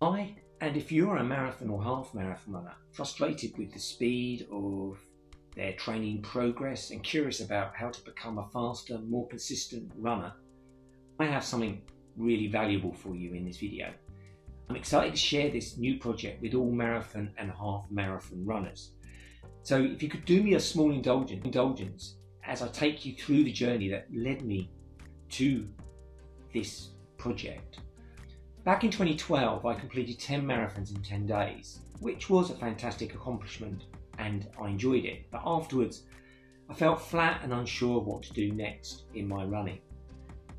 Hi, and if you're a marathon or half marathon runner, frustrated with the speed of their training progress and curious about how to become a faster, more consistent runner, I have something really valuable for you in this video. I'm excited to share this new project with all marathon and half marathon runners. So if you could do me a small indulgence as I take you through the journey that led me to this project. Back in 2012, I completed 10 marathons in 10 days, which was a fantastic accomplishment and I enjoyed it. But afterwards, I felt flat and unsure of what to do next in my running.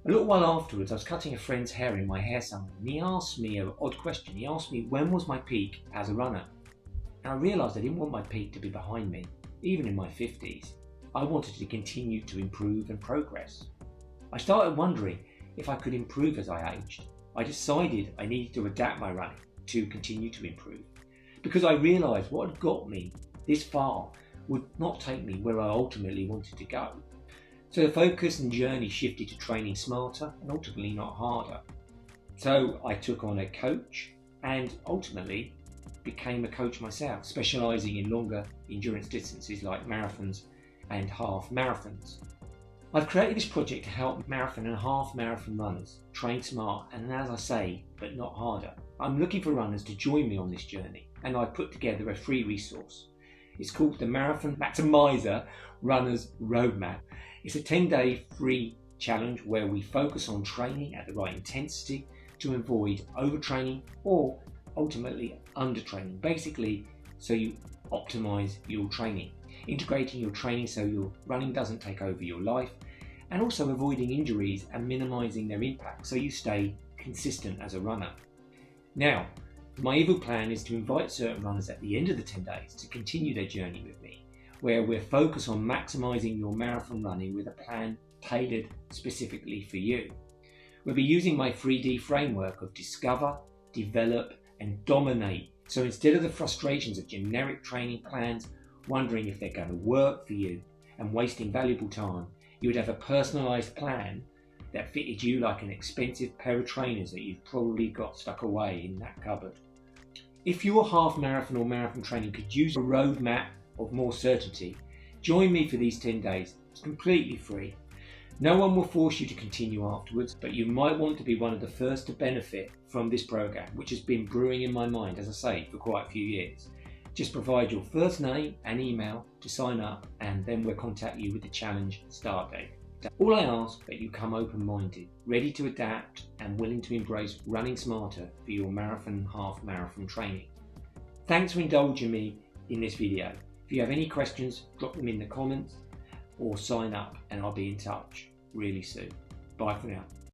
A little while afterwards, I was cutting a friend's hair in my hair salon and he asked me an odd question. He asked me when was my peak as a runner? And I realised I didn't want my peak to be behind me, even in my 50s. I wanted to continue to improve and progress. I started wondering if I could improve as I aged. I decided I needed to adapt my running to continue to improve because I realised what had got me this far would not take me where I ultimately wanted to go. So the focus and journey shifted to training smarter and ultimately not harder. So I took on a coach and ultimately became a coach myself, specialising in longer endurance distances like marathons and half marathons. I've created this project to help marathon and half marathon runners train smart and, as I say, but not harder. I'm looking for runners to join me on this journey and I've put together a free resource. It's called the Marathon Maximiser Roadmap. It's a 10-day free challenge where we focus on training at the right intensity to avoid overtraining or ultimately undertraining, basically so you optimize your training. Integrating your training so your running doesn't take over your life, and also avoiding injuries and minimizing their impact so you stay consistent as a runner. Now, my evil plan is to invite certain runners at the end of the 10 days to continue their journey with me, where we're focused on maximizing your marathon running with a plan tailored specifically for you. We'll be using my 3D framework of discover, develop, and dominate. So instead of the frustrations of generic training plans, wondering if they're going to work for you and wasting valuable time, you would have a personalised plan that fitted you like an expensive pair of trainers that you've probably got stuck away in that cupboard. If your half marathon or marathon training could use a roadmap of more certainty, join me for these 10 days. It's completely free. No one will force you to continue afterwards, but you might want to be one of the first to benefit from this program, which has been brewing in my mind, as I say, for quite a few years. Just provide your first name and email to sign up and then we'll contact you with the challenge start date. All I ask that you come open-minded, ready to adapt and willing to embrace running smarter for your marathon and half marathon training. Thanks for indulging me in this video. If you have any questions, drop them in the comments or sign up and I'll be in touch really soon. Bye for now.